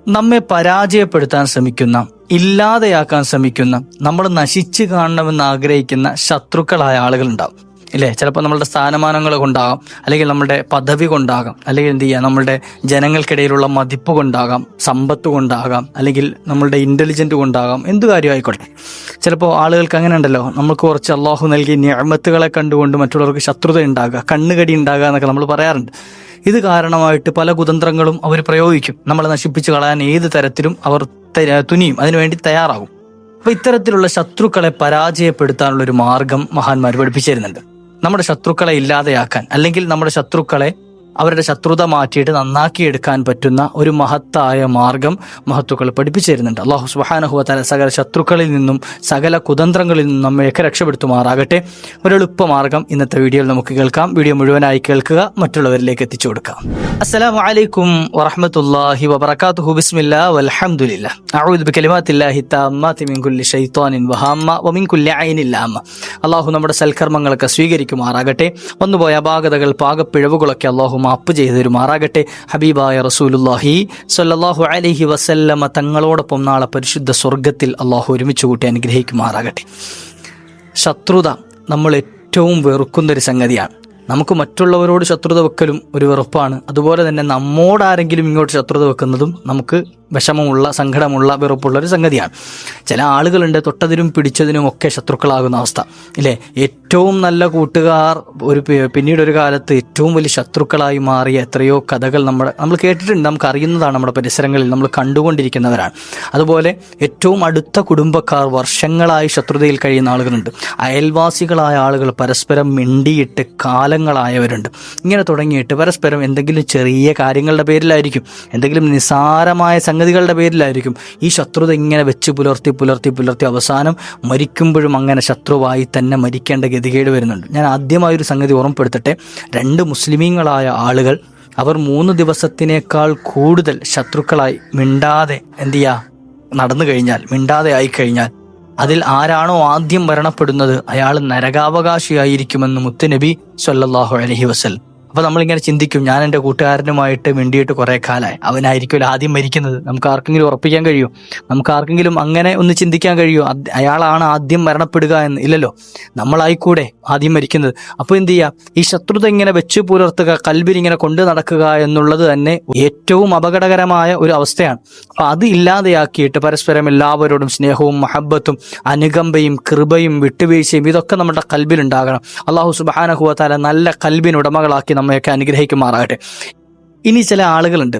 നമ്മെ പരാജയപ്പെടുത്താൻ ശ്രമിക്കുന്ന, ഇല്ലാതെയാക്കാൻ ശ്രമിക്കുന്ന, നമ്മൾ നശിച്ചു കാണണമെന്ന് ആഗ്രഹിക്കുന്ന ശത്രുക്കളായ ആളുകളുണ്ടാവും ഇല്ലേ? ചിലപ്പോൾ നമ്മളുടെ സ്ഥാനമാനങ്ങൾ കൊണ്ടാകാം, അല്ലെങ്കിൽ നമ്മുടെ പദവി കൊണ്ടാകാം, അല്ലെങ്കിൽ എന്ത് ചെയ്യുക, നമ്മളുടെ ജനങ്ങൾക്കിടയിലുള്ള മതിപ്പ് കൊണ്ടാകാം, സമ്പത്ത് കൊണ്ടാകാം, അല്ലെങ്കിൽ നമ്മളുടെ ഇൻ്റലിജൻറ്റ് കൊണ്ടാകാം, എന്ത് കാര്യമായിക്കോട്ടെ. ചിലപ്പോൾ ആളുകൾക്ക് അങ്ങനെ ഉണ്ടല്ലോ, നമുക്ക് കുറച്ച് അള്ളാഹു നൽകിയ നിഅമത്തുകളെ കണ്ടുകൊണ്ട് മറ്റുള്ളവർക്ക് ശത്രുത ഉണ്ടാകുക, കണ്ണുകടി ഉണ്ടാകുക എന്നൊക്കെ നമ്മൾ പറയാറുണ്ട്. ഇത് കാരണമായിട്ട് പല കുതന്ത്രങ്ങളും അവർ പ്രയോഗിക്കും. നമ്മളെ നശിപ്പിച്ച് കളയാൻ ഏത് തരത്തിലും അവർ തുനിയും, അതിനുവേണ്ടി തയ്യാറാകും. അപ്പോൾ ഇത്തരത്തിലുള്ള ശത്രുക്കളെ പരാജയപ്പെടുത്താനുള്ള ഒരു മാർഗം മഹാന്മാർ പഠിപ്പിച്ചു തരുന്നുണ്ട്. നമ്മുടെ ശത്രുക്കളെ ഇല്ലാതെയാക്കാൻ, അല്ലെങ്കിൽ നമ്മുടെ ശത്രുക്കളെ അവരുടെ ശത്രുത മാറ്റിയിട്ട് നന്നാക്കിയെടുക്കാൻ പറ്റുന്ന ഒരു മഹത്തായ മാർഗം മഹത്തുക്കൾ പഠിപ്പിച്ചു തരുന്നുണ്ട്. അല്ലാഹു സുബ്ഹാനഹു വ തആല സകല ശത്രുക്കളിൽ നിന്നും സകല കുതന്ത്രങ്ങളിൽ നിന്നും നമ്മയൊക്കെ രക്ഷപ്പെടുത്തുമാറാകട്ടെ. ഒരു എളുപ്പമാർഗം ഇന്നത്തെ വീഡിയോയിൽ നമുക്ക് കേൾക്കാം. വീഡിയോ മുഴുവനായി കേൾക്കുക, മറ്റുള്ളവരിലേക്ക് എത്തിച്ചു കൊടുക്കാം. അസ്സലാമു അലൈക്കും വറഹ്മത്തുള്ളാഹി വബറകാതുഹു. ബിസ്മില്ലാഹി വൽഹംദുലില്ലാഹ്. അഊദു ബികലിമാത്തില്ലാഹി തമ്മാതി മിൻ കുല്ലി ശൈത്വാനിൻ വഹാമ്മ വമിൻ കുല്ലി ഐനിൻ ലാമ്മ. അല്ലാഹു നമ്മുടെ സൽക്കർമ്മങ്ങളൊക്കെ സ്വീകരിക്കുമാറാകട്ടെ. വന്നുപോയ അപാകതകൾ, പാകപ്പിഴവുകളൊക്കെ അല്ലാഹു മാപ്പ് ചെയ്തു തരുമാറാകട്ടെ. ഹബീബായ റസൂലുള്ളാഹി സ്വല്ലല്ലാഹു അലൈഹി വസല്ലമ തങ്ങളോടൊപ്പം നാളെ പരിശുദ്ധ സ്വർഗത്തിൽ അല്ലാഹു ഒരുമിച്ച് കൂട്ടി അനുഗ്രഹിക്കുമാറാകട്ടെ. ശത്രുത നമ്മൾ ഏറ്റവും വെറുക്കുന്നൊരു സംഗതിയാണ്. നമുക്ക് മറ്റുള്ളവരോട് ശത്രുത വെക്കലും ഒരു വെറുപ്പാണ്. അതുപോലെ തന്നെ നമ്മോടാരെങ്കിലും ഇങ്ങോട്ട് ശത്രുത വെക്കുന്നതും നമുക്ക് വിഷമമുള്ള, സങ്കടമുള്ള, വെറുപ്പുള്ളൊരു സംഗതിയാണ്. ചില ആളുകളുണ്ട് തൊട്ടതിനും പിടിച്ചതിനും ഒക്കെ ശത്രുക്കളാകുന്ന അവസ്ഥ ഇല്ലേ? ഏറ്റവും നല്ല കൂട്ടുകാർ പിന്നീടൊരു കാലത്ത് ഏറ്റവും വലിയ ശത്രുക്കളായി മാറിയ എത്രയോ കഥകൾ നമ്മൾ കേട്ടിട്ടുണ്ട്, നമുക്ക് അറിയുന്നതാണ്, നമ്മുടെ പരിസരങ്ങളിൽ നമ്മൾ കണ്ടുകൊണ്ടിരിക്കുന്നവരാണ്. അതുപോലെ ഏറ്റവും അടുത്ത കുടുംബക്കാർ വർഷങ്ങളായി ശത്രുതയിൽ കഴിയുന്ന ആളുകളുണ്ട്. അയൽവാസികളായ ആളുകൾ പരസ്പരം മിണ്ടിയിട്ട് കാലങ്ങളായവരുണ്ട്. ഇങ്ങനെ തുടങ്ങിയിട്ട് പരസ്പരം എന്തെങ്കിലും ചെറിയ കാര്യങ്ങളുടെ പേരിലായിരിക്കും, എന്തെങ്കിലും നിസാരമായ സംഗതികളുടെ പേരിലായിരിക്കും ഈ ശത്രുത ഇങ്ങനെ വെച്ച് പുലർത്തി അവസാനം മരിക്കുമ്പോഴും അങ്ങനെ ശത്രുവായി തന്നെ മരിക്കേണ്ട ഗതികേട് വരുന്നുണ്ട്. ഞാൻ ആദ്യമായൊരു സംഗതി ഓർമ്മപ്പെടുത്തട്ടെ. 2 മുസ്ലിമീങ്ങളായ ആളുകൾ അവർ 3 ദിവസത്തിനേക്കാൾ കൂടുതൽ ശത്രുക്കളായി മിണ്ടാതെ എന്ത് ചെയ്യുക, നടന്നു കഴിഞ്ഞാൽ, മിണ്ടാതെ ആയിക്കഴിഞ്ഞാൽ അതിൽ ആരാണോ ആദ്യം മരണപ്പെടുന്നത് അയാൾ നരകാവകാശിയായിരിക്കുമെന്ന് മുത്തുനബി സ്വല്ലല്ലാഹു അലൈഹി വസല്ലം. അപ്പോൾ നമ്മളിങ്ങനെ ചിന്തിക്കും, ഞാൻ എൻ്റെ കൂട്ടുകാരനുമായിട്ട് മിണ്ടിയിട്ട് കുറേ കാലമായി, അവനായിരിക്കുമല്ലോ ആദ്യം മരിക്കുന്നത്. നമുക്ക് ആർക്കെങ്കിലും ഉറപ്പിക്കാൻ കഴിയുമോ? നമുക്ക് ആർക്കെങ്കിലും അങ്ങനെ ഒന്ന് ചിന്തിക്കാൻ കഴിയുമോ അയാളാണ് ആദ്യം മരണപ്പെടുക എന്ന്? ഇല്ലല്ലോ, നമ്മളായിക്കൂടെ ആദ്യം മരിക്കുന്നത്. അപ്പോൾ എന്ത് ചെയ്യുക, ഈ ശത്രുത ഇങ്ങനെ വെച്ച് പുലർത്തുക, കൽബിൽ ഇങ്ങനെ കൊണ്ടു നടക്കുക എന്നുള്ളത് തന്നെ ഏറ്റവും അപകടകരമായ ഒരു അവസ്ഥയാണ്. അപ്പോൾ അത് ഇല്ലാതെയാക്കിയിട്ട് പരസ്പരം എല്ലാവരോടും സ്നേഹവും മഹബത്തും അനുകമ്പയും കൃപയും വിട്ടുവീഴ്ചയും ഇതൊക്കെ നമ്മുടെ കൽബിലുണ്ടാകണം. അല്ലാഹു സുബ്ഹാനഹു വ തആല നല്ല കൽബിനുടമകളാക്കി നമ്മയൊക്കെ അനുഗ്രഹിക്കുമാറാകട്ടെ. ഇനി ചില ആളുകളുണ്ട്,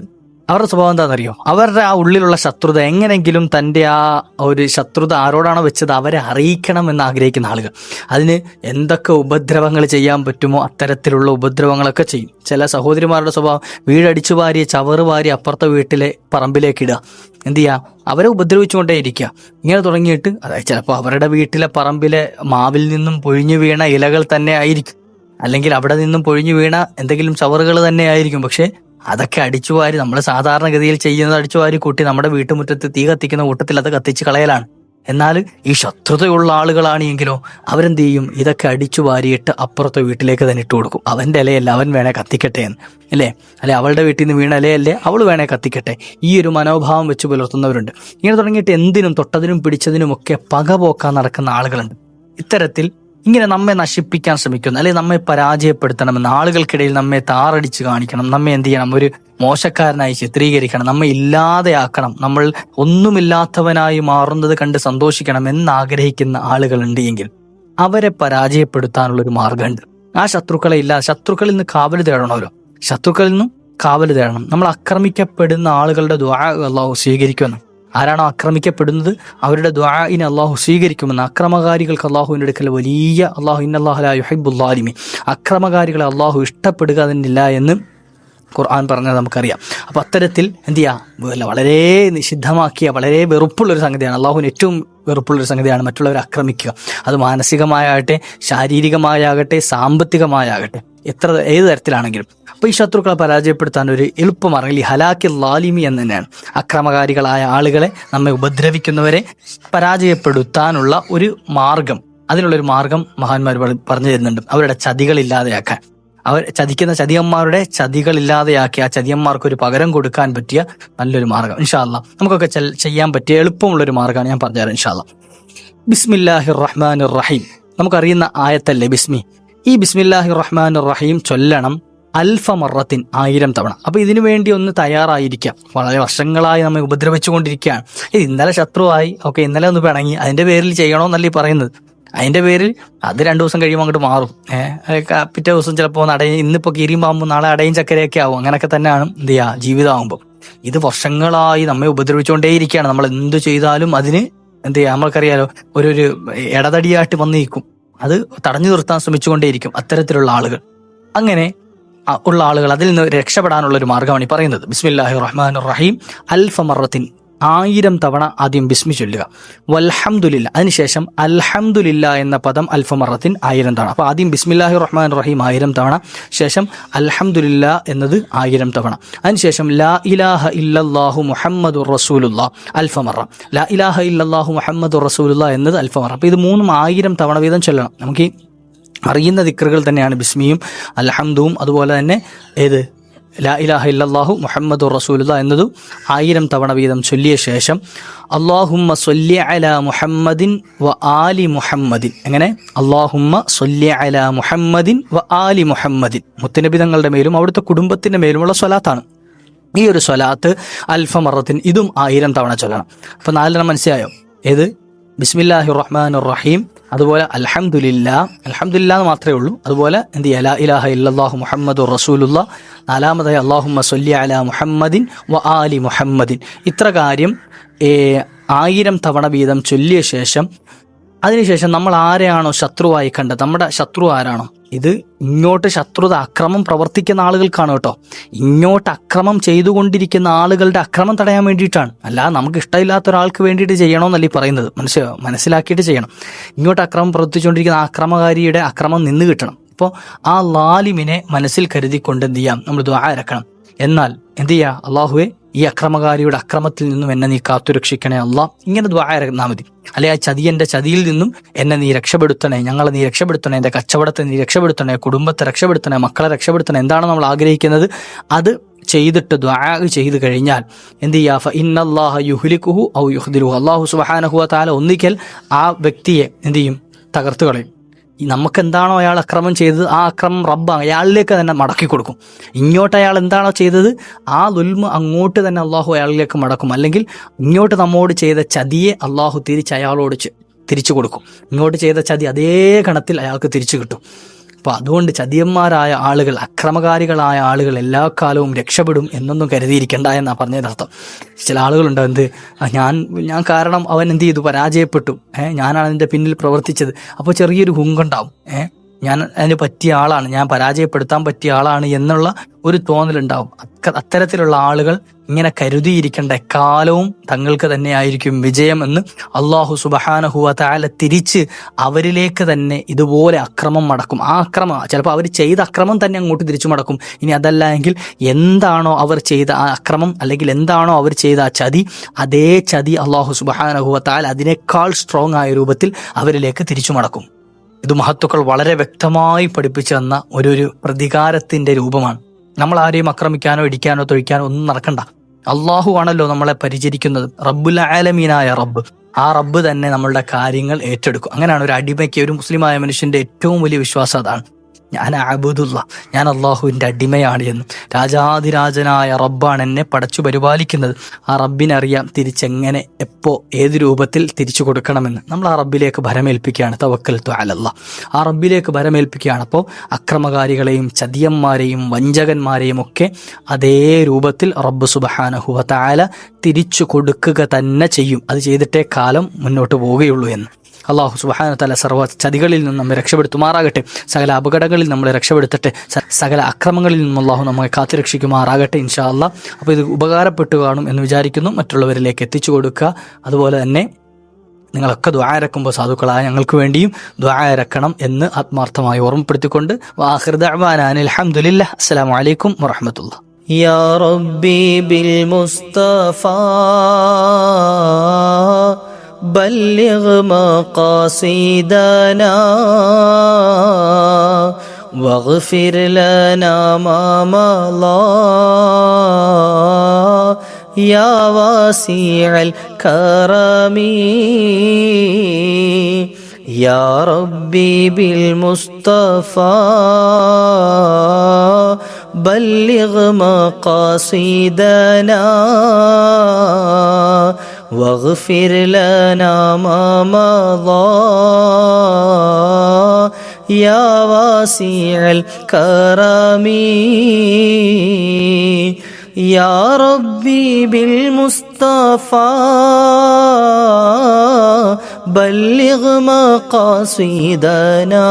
അവരുടെ സ്വഭാവം എന്താണെന്നറിയോ? അവരുടെ ആ ഉള്ളിലുള്ള ശത്രുത എങ്ങനെങ്കിലും തൻ്റെ ആ ഒരു ശത്രുത ആരോടാണോ വെച്ചത് അവരെ അറിയിക്കണം എന്ന് ആഗ്രഹിക്കുന്ന ആളുകൾ. അതിന് എന്തൊക്കെ ഉപദ്രവങ്ങൾ ചെയ്യാൻ പറ്റുമോ അത്തരത്തിലുള്ള ഉപദ്രവങ്ങളൊക്കെ ചെയ്യും. ചില സഹോദരിമാരുടെ സ്വഭാവം വീടടിച്ചു വാരി ചവറ് വാരി അപ്പുറത്തെ വീട്ടിലെ പറമ്പിലേക്ക് ഇടുക. എന്ത് ചെയ്യുക, അവരെ ഉപദ്രവിച്ചുകൊണ്ടേ ഇരിക്കുക. ഇങ്ങനെ തുടങ്ങിയിട്ട് അതായത് ചിലപ്പോൾ അവരുടെ വീട്ടിലെ പറമ്പിലെ മാവിൽ നിന്നും പൊഴിഞ്ഞു വീണ ഇലകൾ തന്നെ ആയിരിക്കും, അല്ലെങ്കിൽ അവിടെ നിന്നും പൊഴിഞ്ഞു വീണ എന്തെങ്കിലും ചവറുകൾ തന്നെ ആയിരിക്കും. പക്ഷെ അതൊക്കെ അടിച്ചുവാരി, നമ്മൾ സാധാരണഗതിയിൽ ചെയ്യുന്നത് അടിച്ചുവാരി കൂട്ടി നമ്മുടെ വീട്ടുമുറ്റത്ത് തീ കത്തിക്കുന്ന കൂട്ടത്തിൽ അത് കത്തിച്ച് കളയലാണ്. എന്നാൽ ഈ ശത്രുതയുള്ള ആളുകളാണ് എങ്കിലോ അവരെന്ത് ചെയ്യും, ഇതൊക്കെ അടിച്ചു വാരിയിട്ട് അപ്പുറത്തെ വീട്ടിലേക്ക് തന്നെ ഇട്ട് കൊടുക്കും. അവൻ്റെ ഇലയല്ല, അവൻ വേണേ കത്തിക്കട്ടെ എന്ന്, അല്ലേ അവളുടെ വീട്ടിൽ നിന്ന് വീണ ഇലയല്ലേ അവൾ വേണേ കത്തിക്കട്ടെ. ഈ ഒരു മനോഭാവം വെച്ച് പുലർത്തുന്നവരുണ്ട്. ഇങ്ങനെ തുടങ്ങിയിട്ട് എന്തിനും തൊട്ടതിനും പിടിച്ചതിനുമൊക്കെ പക പോക്കാൻ നടക്കുന്ന ആളുകളുണ്ട്. ഇത്തരത്തിൽ ഇങ്ങനെ നമ്മെ നശിപ്പിക്കാൻ ശ്രമിക്കുന്നു, അല്ലെങ്കിൽ നമ്മെ പരാജയപ്പെടുത്തണമെന്ന്, ആളുകൾക്കിടയിൽ നമ്മെ താറടിച്ച് കാണിക്കണം, നമ്മെ എന്ത് ചെയ്യണം, ഒരു മോശക്കാരനായി ചിത്രീകരിക്കണം, നമ്മെ ഇല്ലാതെയാക്കണം, നമ്മൾ ഒന്നുമില്ലാത്തവനായി മാറുന്നത് കണ്ട് സന്തോഷിക്കണം എന്നാഗ്രഹിക്കുന്ന ആളുകളുണ്ട് എങ്കിൽ അവരെ പരാജയപ്പെടുത്താനുള്ളൊരു മാർഗമുണ്ട്. ആ ശത്രുക്കളിൽ നിന്ന് കാവൽ തേടണമല്ലോ, ശത്രുക്കളിൽ നിന്നും കാവൽ തേടണം. നമ്മൾ ആക്രമിക്കപ്പെടുന്ന ആളുകളുടെ ദുആ അല്ലാഹു സ്വീകരിക്കുമെന്ന്. ആരാണോ ആക്രമിക്കപ്പെടുന്നത് അവരുടെ ദുആഇനെ അല്ലാഹു സ്വീകരിക്കുമെന്ന്. അക്രമകാരികൾക്ക് അല്ലാഹുവിൻ്റെ അടുക്കൽ വലിയ ഇന്നല്ലാഹ ലാ യുഹിബ്ബുൽ ളാലിമീൻ, അക്രമകാരികളെ അല്ലാഹു ഇഷ്ടപ്പെടുക തന്നില്ല എന്ന് ഖുർആൻ പറഞ്ഞത് നമുക്കറിയാം. അപ്പോൾ അത്തരത്തിൽ എന്ത് ചെയ്യുക, വളരെ നിഷിദ്ധമാക്കിയ, വളരെ വെറുപ്പുള്ളൊരു സംഗതിയാണ്, അള്ളാഹുവിന് ഏറ്റവും വെറുപ്പുള്ളൊരു സംഗതിയാണ് മറ്റുള്ളവരെ ആക്രമിക്കുക. അത് മാനസികമായാകട്ടെ, ശാരീരികമായാകട്ടെ, സാമ്പത്തികമായാകട്ടെ, ഏത് തരത്തിലാണെങ്കിലും. അപ്പോൾ ഈ ശത്രുക്കളെ പരാജയപ്പെടുത്താൻ ഒരു എളുപ്പമാർഗ്ഗം ഈ ഹലാക്കിൽ ലാലിമി എന്ന് തന്നെയാണ്. അക്രമകാരികളായ ആളുകളെ, നമ്മെ ഉപദ്രവിക്കുന്നവരെ പരാജയപ്പെടുത്താനുള്ള ഒരു മാർഗം, അതിനുള്ളൊരു മാർഗം മഹാന്മാർ പറഞ്ഞു തരുന്നുണ്ട്. അവരുടെ ചതികളില്ലാതെയാക്കാൻ, അവർ ചതിക്കുന്ന ചതിയന്മാരുടെ ചതികൾ ഇല്ലാതെയാക്കി ആ ചതിയന്മാർക്ക് ഒരു പകരം കൊടുക്കാൻ പറ്റിയ നല്ലൊരു മാർഗ്ഗം. ഇൻഷാ അല്ലാഹ് നമുക്കൊക്കെ ചെയ്യാൻ പറ്റിയ എളുപ്പമുള്ളൊരു മാർഗ്ഗമാണ് ഞാൻ പറഞ്ഞുതരാം ഇൻഷാ അല്ലാഹ്. ബിസ്മില്ലാഹിർ റഹ്മാനിർ റഹീം, നമുക്കറിയുന്ന ആയത്തല്ലേ ബിസ്മി. ഈ ബിസ്മില്ലാഹിർ റഹ്മാനിർ റഹീം ചൊല്ലണം അൽഫ മറത്തിൻ, 1000 തവണ. അപ്പൊ ഇതിനു വേണ്ടി ഒന്ന് തയ്യാറായിരിക്കാം. വളരെ വർഷങ്ങളായി നമ്മെ ഉപദ്രവിച്ചുകൊണ്ടിരിക്കുകയാണ്. ഇത് ഇന്നലെ ശത്രുവായി, ഓക്കെ ഇന്നലെ ഒന്ന് പിണങ്ങി, അതിന്റെ പേരിൽ ചെയ്യണമെന്നല്ലേ ഈ പറയുന്നത്. അതിന്റെ പേരിൽ അത് 2 ദിവസം കഴിയുമ്പോൾ അങ്ങോട്ട് മാറും. പിറ്റേ ദിവസം ചിലപ്പോൾ ഇന്നിപ്പോ കീരിയും പാമ്പും നാളെ അടയും ചക്കരയൊക്കെ ആവും. അങ്ങനെയൊക്കെ തന്നെയാണ് എന്ത് ചെയ്യുക ജീവിതമാകുമ്പോൾ. ഇത് വർഷങ്ങളായി നമ്മെ ഉപദ്രവിച്ചുകൊണ്ടേയിരിക്കുകയാണ്. നമ്മൾ എന്ത് ചെയ്താലും അതിന് എന്ത് ചെയ്യുക, നമ്മൾക്കറിയാലോ, ഒരു ഇടതടിയായിട്ട് വന്നിരിക്കും. അത് തടഞ്ഞു നിർത്താൻ ശ്രമിച്ചുകൊണ്ടേയിരിക്കും അത്തരത്തിലുള്ള ആളുകൾ. അങ്ങനെ ഉള്ള ആളുകൾ അതിൽ നിന്ന് രക്ഷപ്പെടാനുള്ള ഒരു മാർഗ്ഗമാണ് ഈ പറയുന്നത്. ബിസ്മില്ലാഹിർ റഹ്മാനിർ റഹീം അൽഫ മറത്തിൻ, 1000 തവണ ആദ്യം ബിസ്മി ചൊല്ലുക. വൽഹംദുലില്ല, അതിനുശേഷം അൽഹംദുലില്ല എന്ന പദം അൽഫ മറത്തിൻ 1000 തവണ. അപ്പോൾ ആദ്യം ബിസ്മില്ലാഹിർ റഹ്മാനിർ റഹീം 1000 തവണ, ശേഷം അൽഹംദുലില്ല എന്നത് 1000 തവണ, അതിനുശേഷം ലാ ഇലാഹ ഇല്ലല്ലാഹു മുഹമ്മദുർ റസൂലുള്ളാഹ് അൽഫ മറ, ലാ ഇലാഹ ഇല്ലല്ലാഹു മുഹമ്മദുർ റസൂലുള്ളാഹ് എന്നത് അൽഫ മറ. അപ്പോൾ ഇത് മൂന്നും 1000 തവണ വീതം ചൊല്ലണം. നമുക്ക് അറിയുന്ന ദിക്റുകൾ തന്നെയാണ് ബിസ്മിയും അൽഹംദുവും. അതുപോലെ തന്നെ ലാ ഇലാഹ ഇല്ലല്ലാഹു മുഹമ്മദുർ റസൂലുള്ളാഹ് എന്നതും 1000 തവണ വീതം ചൊല്ലിയ ശേഷം അല്ലാഹുമ്മ സ്വല്ലി അലാ മുഹമ്മദിൻ വ ആലി മുഹമ്മദിൻ. എങ്ങനെ? അല്ലാഹുമ്മ സ്വല്ലി അലാ മുഹമ്മദിൻ വ ആലി മുഹമ്മദിൻ. മുത്തുനബി തങ്ങളുടെ മേലും അവിടുത്തെ കുടുംബത്തിന്റെ മേലുമുള്ള സ്വലാത്താണ്. ഈ ഒരു സ്വലാത്ത് അൽഫ മറത്തിൻ, ഇതും 1000 തവണ ചൊല്ലണം. അപ്പൊ 4 മനസ്സിലായോ? ഏത്? ബിസ്മില്ലാഹിർ റഹ്മാനിർ റഹീം, അതുപോലെ അൽഹംദുലില്ലാ എന്ന് മാത്രമേ ഉള്ളൂ. അതുപോലെ എന്ത് ചെയ്യുക, ലാ ഇലാഹ ഇല്ലല്ലാഹു മുഹമ്മദുർ റസൂലുള്ളാഹ്, 4-മതായി അല്ലാഹുമ്മ സ്വല്ലി അലാ മുഹമ്മദിൻ വ ആലി മുഹമ്മദിൻ. ഇത്ര കാര്യം 1000 തവണ വീതം ചൊല്ലിയ ശേഷം അതിനുശേഷം നമ്മൾ ആരെയാണോ ശത്രുവായി കണ്ടത്, നമ്മുടെ ശത്രു ആരാണോ, ഇത് ഇങ്ങോട്ട് ശത്രുത അക്രമം പ്രവർത്തിക്കുന്ന ആളുകൾക്കാണ് കേട്ടോ. ഇങ്ങോട്ട് അക്രമം ചെയ്തുകൊണ്ടിരിക്കുന്ന ആളുകളുടെ അക്രമം തടയാൻ വേണ്ടിയിട്ടാണ്. അല്ലാതെ നമുക്ക് ഇഷ്ടമില്ലാത്ത ഒരാൾക്ക് വേണ്ടിയിട്ട് ചെയ്യണമെന്നല്ല ഈ പറയുന്നത്. മനസ്സിലാക്കിയിട്ട് ചെയ്യണം. ഇങ്ങോട്ട് അക്രമം പ്രവർത്തിച്ചുകൊണ്ടിരിക്കുന്ന അക്രമകാരിയുടെ അക്രമം നിന്ന് കിട്ടണം. അപ്പോൾ ആ ലാലിമിനെ മനസ്സിൽ കരുതിക്കൊണ്ട് എന്ത് ചെയ്യാം, നമ്മൾ ദുആ ഇറക്കണം. എന്നാൽ എന്ത് ചെയ്യുക, അള്ളാഹുവെ ഈ അക്രമകാരിയുടെ അക്രമത്തിൽ നിന്നും എന്നെ നീ കാത്തുരക്ഷിക്കണേ അല്ലാ, ഇങ്ങനെ ദുആ ഇറങ്ങാൽ മതി. അല്ലെ ആ ചതിയിൽ നിന്നും എന്നെ നീ രക്ഷപ്പെടുത്തണേ, ഞങ്ങളെ നീ രക്ഷപ്പെടുത്തണേ, എൻ്റെ കച്ചവടത്തെ നീ രക്ഷപ്പെടുത്തണേ, കുടുംബത്തെ രക്ഷപ്പെടുത്തണേ, മക്കളെ രക്ഷപ്പെടുത്തണേ, എന്താണ് നമ്മൾ ആഗ്രഹിക്കുന്നത് അത് ചെയ്തിട്ട് ദുആ ചെയ്ത് കഴിഞ്ഞാൽ എന്ത് ചെയ്യുക, ഫഇന്നല്ലാഹ യുഹ്ലികുഹു ഔ യുഖ്ദിലുഹു, അല്ലാഹു സുബ്ഹാനഹു വ തആല ഒന്നിക്കൽ ആ വ്യക്തിയെ എന്ത് ചെയ്യും, തകർത്ത് കളയും. നമുക്ക് എന്താണോ അയാൾ അക്രമം ചെയ്തത് ആ അക്രമം റബ്ബ് അയാളിലേക്ക് തന്നെ മടക്കി കൊടുക്കും. ഇങ്ങോട്ട് അയാൾ എന്താണോ ചെയ്തത് ആ ദുൽമ അങ്ങോട്ട് തന്നെ അള്ളാഹു അയാളിലേക്ക് മടക്കും. അല്ലെങ്കിൽ ഇങ്ങോട്ട് നമ്മോട് ചെയ്ത ചതിയെ അള്ളാഹു അയാളോട് തിരിച്ചു കൊടുക്കും. ഇങ്ങോട്ട് ചെയ്ത ചതി അതേ ഗണത്തിൽ അയാൾക്ക് തിരിച്ചു കിട്ടും. അപ്പോൾ അതുകൊണ്ട് ചതിയന്മാരായ ആളുകൾ, അക്രമകാരികളായ ആളുകൾ എല്ലാ കാലവും രക്ഷപ്പെടും എന്നൊന്നും കരുതിയിരിക്കേണ്ട എന്നാണ് പറഞ്ഞതിനർത്ഥം. ചില ആളുകളുണ്ട്, ഞാൻ കാരണം അവൻ എന്ത് ചെയ്തു, പരാജയപ്പെട്ടു, ഞാനാണ് അതിൻ്റെ പിന്നിൽ പ്രവർത്തിച്ചത്. അപ്പോൾ ചെറിയൊരു ഹുങ്കുണ്ടാവും, ഞാൻ അതിന് പറ്റിയ ആളാണ്, ഞാൻ പരാജയപ്പെടുത്താൻ പറ്റിയ ആളാണ് എന്നുള്ള ഒരു തോന്നലുണ്ടാവും. അത്തരത്തിലുള്ള ആളുകൾ ഇങ്ങനെ കരുതിയിരിക്കേണ്ട, എക്കാലവും തങ്ങൾക്ക് തന്നെയായിരിക്കും വിജയം എന്ന് അല്ലാഹു സുബ്ഹാനഹു വ തആല തിരിച്ച് അവരിലേക്ക് തന്നെ ഇതുപോലെ അക്രമം മടക്കും. ആ അക്രമം ചിലപ്പോൾ അവർ ചെയ്ത അക്രമം തന്നെ അങ്ങോട്ട് തിരിച്ചു മടക്കും. ഇനി അതല്ല എങ്കിൽ എന്താണോ അവർ ചെയ്ത ആ അക്രമം, അല്ലെങ്കിൽ എന്താണോ അവർ ചെയ്ത ആ ചതി, അതേ ചതി അല്ലാഹു സുബ്ഹാനഹു വ തആല അതിനേക്കാൾ സ്ട്രോങ് ആയ രൂപത്തിൽ അവരിലേക്ക് തിരിച്ചു മടക്കും. ഇത് മഹത്തുക്കൾ വളരെ വ്യക്തമായി പഠിപ്പിച്ചു തന്ന ഒരു പ്രതികാരത്തിന്റെ രൂപമാണ്. നമ്മൾ ആരെയും ആക്രമിക്കാനോ ഇടിക്കാനോ തൊഴിക്കാനോ ഒന്നും നടക്കണ്ട. അള്ളാഹു ആണല്ലോ നമ്മളെ പരിചരിക്കുന്നത്. റബ്ബുൽ ആലമീനായ റബ്ബ്, ആ റബ്ബ് തന്നെ നമ്മളുടെ കാര്യങ്ങൾ ഏറ്റെടുക്കും. അങ്ങനെയാണ് ഒരു അടിമയ്ക്ക്, ഒരു മുസ്ലിമായ മനുഷ്യന്റെ ഏറ്റവും വലിയ വിശ്വാസം അതാണ്. ഞാൻ അബ്ദുള്ള, ഞാൻ അള്ളാഹുവിൻ്റെ അടിമയാണ് എന്നും രാജാതിരാജനായ റബ്ബാണ് എന്നെ പടച്ചു പരിപാലിക്കുന്നത്. ആ റബ്ബിനറിയാം തിരിച്ചെങ്ങനെ, എപ്പോൾ, ഏത് രൂപത്തിൽ തിരിച്ചു കൊടുക്കണമെന്ന്. നമ്മൾ ആ റബ്ബിലേക്ക് ഭരമേൽപ്പിക്കുകയാണ്. തവക്കൽതു അലല്ലാഹ്, ആ റബ്ബിലേക്ക് ഭരമേൽപ്പിക്കുകയാണ്. അപ്പോൾ അക്രമകാരികളെയും ചതിയന്മാരെയും വഞ്ചകന്മാരെയും ഒക്കെ അതേ രൂപത്തിൽ റബ്ബ് സുബ്ഹാനഹു വ തആല തിരിച്ചു കൊടുക്കുക തന്നെ ചെയ്യും. അത് ചെയ്തിട്ടേ കാലം മുന്നോട്ട് പോവുകയുള്ളൂ എന്ന് അള്ളാഹു സുബ്ഹാനഹു വ തആല സർവ്വ ചതികളിൽ നിന്നും നമ്മെ രക്ഷപ്പെടുത്തുമാറാകട്ടെ. സകല അപകടങ്ങളിൽ നമ്മളെ രക്ഷപ്പെടുത്തട്ടെ. സകല അക്രമങ്ങളിൽ നിന്നും അള്ളാഹു നമ്മെ കാത്തുരക്ഷിക്കുമാറാകട്ടെ ഇൻഷാ അല്ലാഹ്. അപ്പോൾ ഇത് ഉപകാരപ്പെട്ടു കാണും എന്ന് വിചാരിക്കുന്നു. മറ്റുള്ളവരിലേക്ക് എത്തിച്ചു കൊടുക്കുക. അതുപോലെ തന്നെ നിങ്ങളൊക്കെ ദുആ ഇറക്കുമ്പോൾ സാധുക്കളായ ഞങ്ങൾക്ക് വേണ്ടിയും ദുആ ഇറക്കണം എന്ന് ആത്മാർത്ഥമായി ഓർമ്മപ്പെടുത്തിക്കൊണ്ട് വആഖിറു ദഅ്വാനാ അനിൽ ഹംദുലില്ലാഹ്. അസ്സലാമു അലൈക്കും വറഹ്മത്തുള്ളാഹി. യാ റബ്ബി ബിൽ മുസ്തഫാ بلغ مقاصدنا واغفر لنا ما مضى يا واسع الكرم يا ربي بالمصطفى بلغ مقاصدنا واغفر لنا ما مضى يا واسع الكرم يا ربي بالمصطفى بلغ مقاصدنا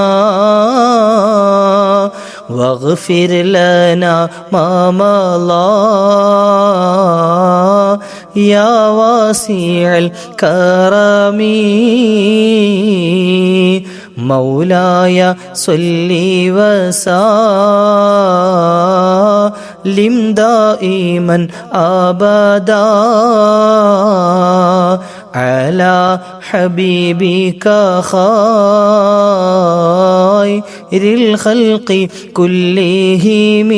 واغفر لنا ما مضى يا واسع الكرم مولاي صل وسلم دائما أبدا على حبيبك خير الخلق كلهم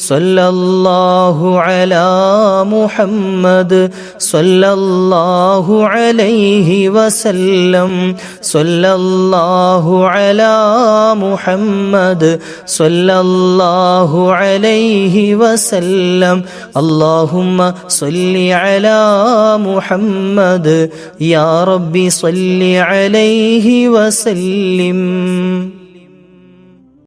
صلى الله على محمد صلى الله عليه وسلم صلى الله على محمد صلى الله عليه وسلم اللهم صل على محمد يا ربي صل عليه وسلم